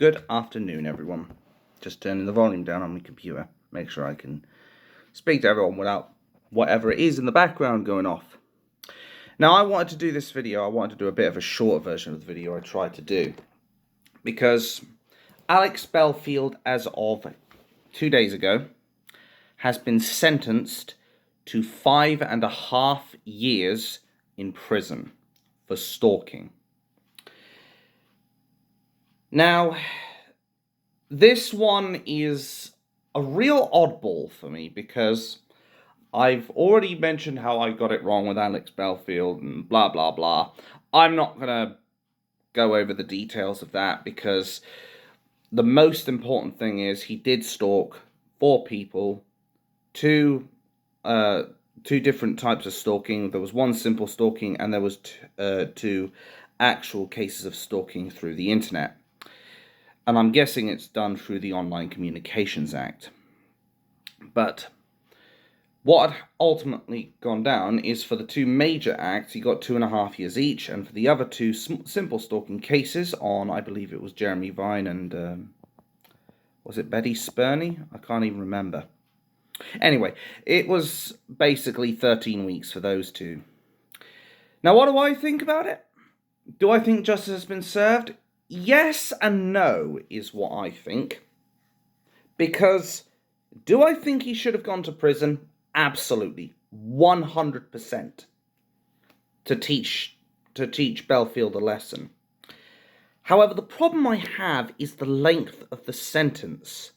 Good afternoon, everyone. Just turning the volume down on my computer. Make sure I can speak to everyone without whatever it is in the background going off. Now, I wanted to do this video. I wanted to do a bit of a shorter version of the video I tried to do. Because Alex Belfield, as of 2 days ago, has been sentenced to 5.5 years in prison for stalking. Now, this one is a real oddball for me because I've already mentioned how I got it wrong with Alex Belfield and blah, blah, blah. I'm not going to go over the details of that because the most important thing is he did stalk 4 people, two different types of stalking. There was one simple stalking and there was 2 actual cases of stalking through the internet. And I'm guessing it's done through the Online Communications Act. But what had ultimately gone down is for the 2 major acts, he got 2.5 years each, and for the other 2 simple stalking cases on, I believe it was Jeremy Vine and, was it Betty Spurney? I can't even remember. Anyway, it was basically 13 weeks for those 2. Now, what do I think about it? Do I think justice has been served? Yes and no is what I think. Because do I think he should have gone to prison? Absolutely. 100%. To teach Belfield a lesson. However, the problem I have is the length of the sentence.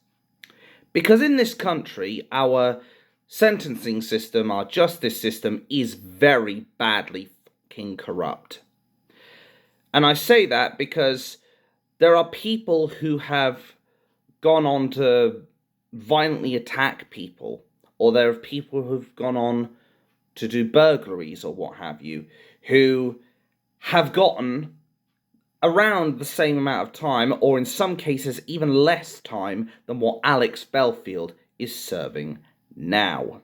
Because in this country, our sentencing system, our justice system, is very badly fucking corrupt. And I say that because there are people who have gone on to violently attack people, or there are people who've gone on to do burglaries or what have you, who have gotten around the same amount of time, or in some cases even less time than what Alex Belfield is serving now.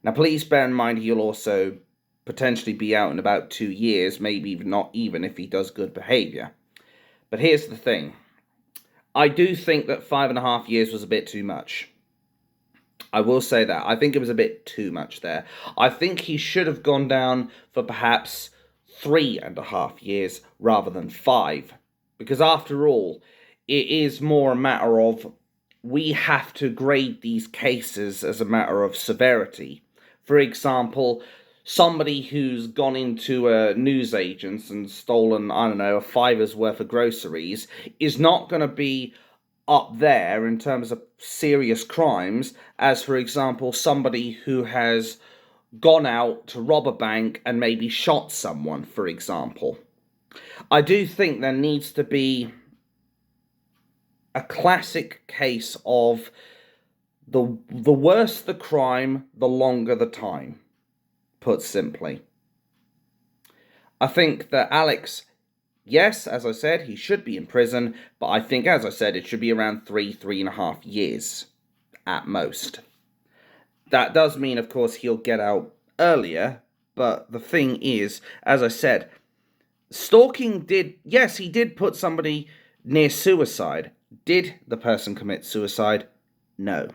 Now, please bear in mind he'll also potentially be out in about 2 years, maybe not even if he does good behaviour. But here's the thing. I do think that 5.5 years was a bit too much. I will say that. I think it was a bit too much there. I think he should have gone down for perhaps 3.5 years rather than 5. Because after all, it is more a matter of we have to grade these cases as a matter of severity. For example, somebody who's gone into a newsagent's and stolen, I don't know, a $5's worth of groceries is not going to be up there in terms of serious crimes as, for example, somebody who has gone out to rob a bank and maybe shot someone, for example. I do think there needs to be a classic case of the worse the crime, the longer the time. Put simply. I think that Alex, yes, as I said, he should be in prison, but I think, as I said, it should be around 3.5 years at most. That does mean, of course, he'll get out earlier, but the thing is, as I said, stalking yes, he did put somebody near suicide. Did the person commit suicide? No.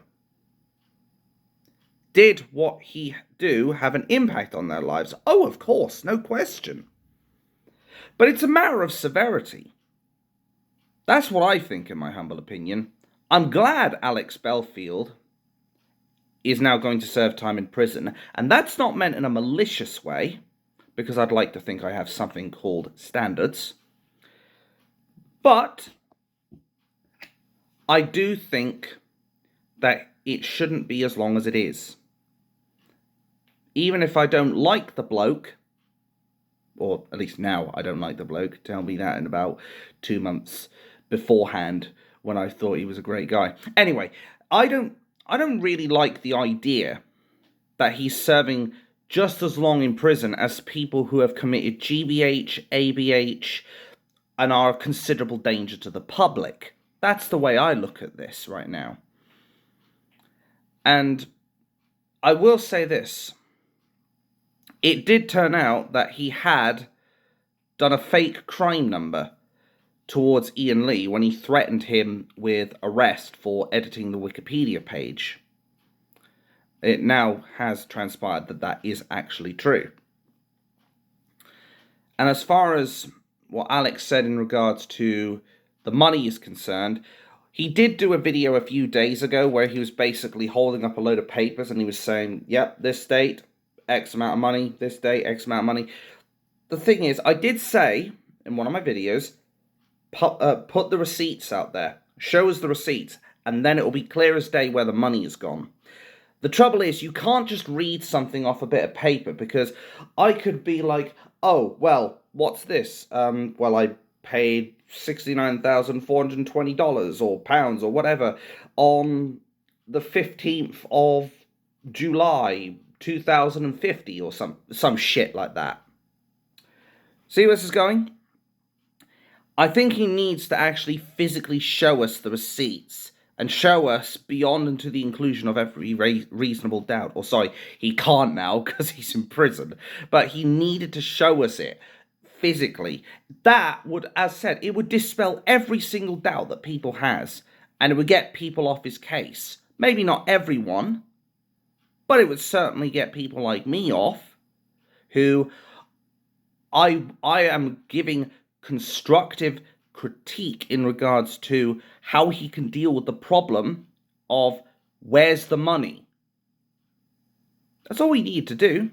Did what he do have an impact on their lives? Oh, of course, no question. But it's a matter of severity. That's what I think, in my humble opinion. I'm glad Alex Belfield is now going to serve time in prison, and that's not meant in a malicious way, because I'd like to think I have something called standards. But I do think that it shouldn't be as long as it is. Even if I don't like the bloke, or at least now I don't like the bloke, tell me that in about 2 months beforehand when I thought he was a great guy. Anyway, I don't really like the idea that he's serving just as long in prison as people who have committed GBH, ABH, and are a considerable danger to the public. That's the way I look at this right now. And I will say this. It did turn out that he had done a fake crime number towards Ian Lee when he threatened him with arrest for editing the Wikipedia page. It now has transpired that that is actually true. And as far as what Alex said in regards to the money is concerned, he did do a video a few days ago where he was basically holding up a load of papers and he was saying, yep, this date, X amount of money, this date, X amount of money. The thing is, I did say in one of my videos, put the receipts out there, show us the receipts, and then it will be clear as day where the money is gone. The trouble is, you can't just read something off a bit of paper, because I could be like, oh, well, what's this? Well, I paid $69,420 or pounds or whatever on the 15th of July 2050 or some shit like that. See where this is going? I think he needs to actually physically show us the receipts and show us beyond and to the inclusion of every reasonable doubt. Or sorry, he can't now because he's in prison. But he needed to show us it physically. That would, as said, it would dispel every single doubt that people has. And it would get people off his case. Maybe not everyone, but it would certainly get people like me off, who I am giving constructive critique in regards to how he can deal with the problem of where's the money. That's all we need to do.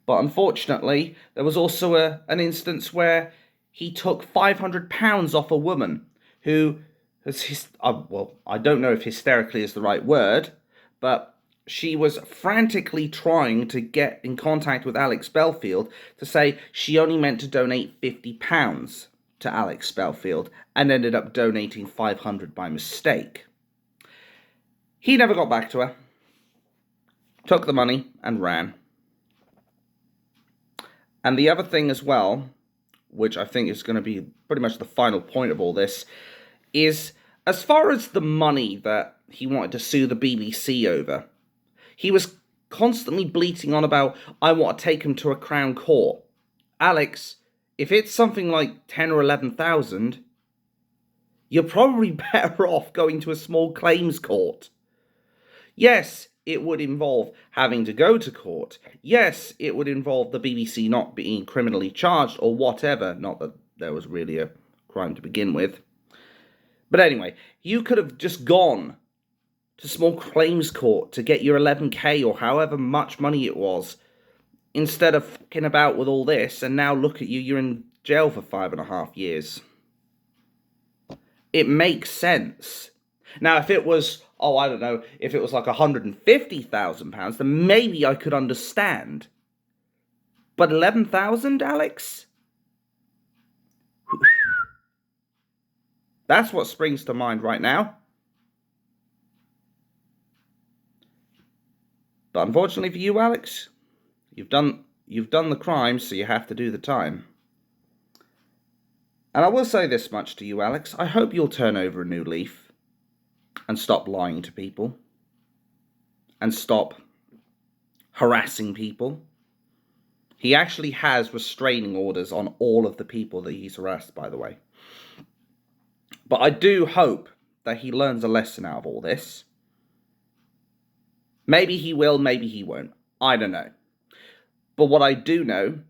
But unfortunately, there was also an instance where he took £500 off a woman who has, well, I don't know if hysterically is the right word, but she was frantically trying to get in contact with Alex Belfield to say she only meant to donate £50 to Alex Belfield and ended up donating £500 by mistake. He never got back to her, took the money and ran. And the other thing as well, which I think is going to be pretty much the final point of all this, is as far as the money that he wanted to sue the BBC over, he was constantly bleating on about, I want to take him to a Crown Court. Alex, if it's something like 10 or 11,000, you're probably better off going to a small claims court. Yes, it would involve having to go to court. Yes, it would involve the BBC not being criminally charged or whatever. Not that there was really a crime to begin with. But anyway, you could have just gone to small claims court to get your 11k or however much money it was, instead of fucking about with all this, and now look at you, you're in jail for 5.5 years. It makes sense. Now, if it was, I don't know, if it was like £150,000, then maybe I could understand. But 11,000, Alex? That's what springs to mind right now. But unfortunately for you, Alex, you've done the crime, so you have to do the time. And I will say this much to you, Alex. I hope you'll turn over a new leaf and stop lying to people and stop harassing people. He actually has restraining orders on all of the people that he's harassed, by the way. But I do hope that he learns a lesson out of all this. Maybe he will, maybe he won't. I don't know. But what I do know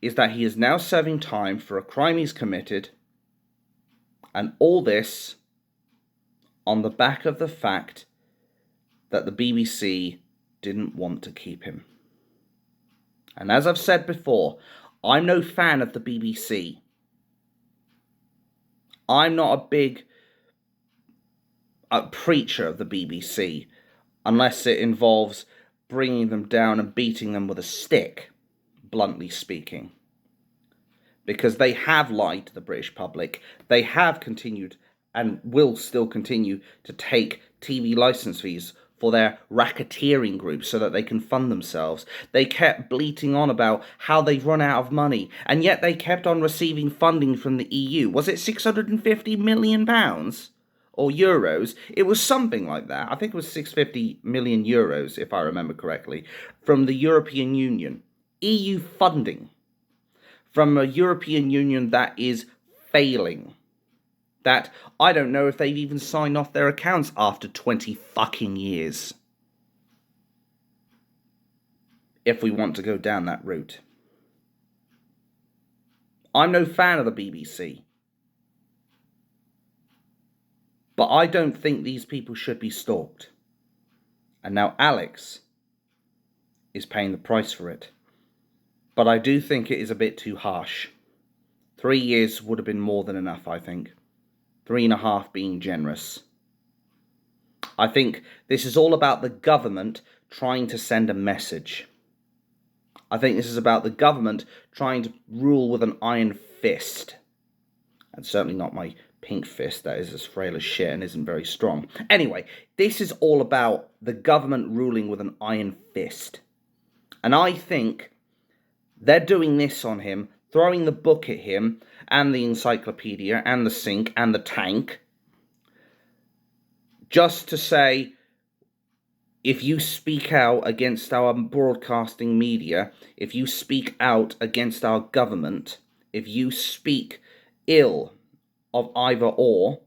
is that he is now serving time for a crime he's committed. And all this on the back of the fact that the BBC didn't want to keep him. And as I've said before, I'm no fan of the BBC. I'm not a big preacher of the BBC, unless it involves bringing them down and beating them with a stick, bluntly speaking. Because they have lied to the British public. They have continued and will still continue to take TV license fees for their racketeering groups so that they can fund themselves. They kept bleating on about how they've run out of money, and yet they kept on receiving funding from the EU. Was it £650 million? Or euros? It was something like that. I think it was 650 million euros, if I remember correctly, from the European Union. EU funding from a European Union that is failing. That I don't know if they've even signed off their accounts after 20 fucking years. If we want to go down that route. I'm no fan of the BBC. But I don't think these people should be stalked. And now Alex is paying the price for it. But I do think it is a bit too harsh. 3 years would have been more than enough, I think. 3.5 being generous. I think this is all about the government trying to send a message. I think this is about the government trying to rule with an iron fist. And certainly not my pink fist that is as frail as shit and isn't very strong. Anyway, this is all about the government ruling with an iron fist. And I think they're doing this on him, throwing the book at him, and the encyclopedia, and the sink, and the tank, just to say, if you speak out against our broadcasting media, if you speak out against our government, if you speak ill of either or,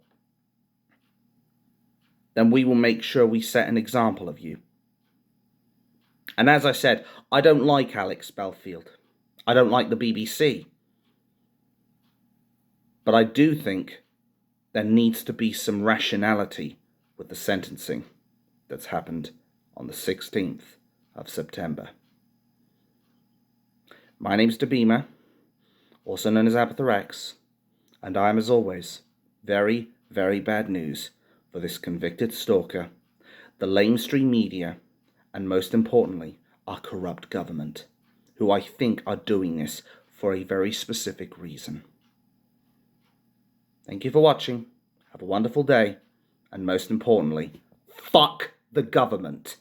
then we will make sure we set an example of you. And as I said, I don't like Alex Belfield. I don't like the BBC. But I do think there needs to be some rationality with the sentencing that's happened on the 16th of September. My name's Dabima, also known as Apathorex, and I am, as always, very, very bad news for this convicted stalker, the lamestream media, and most importantly, our corrupt government, who I think are doing this for a very specific reason. Thank you for watching. Have a wonderful day. And most importantly, fuck the government.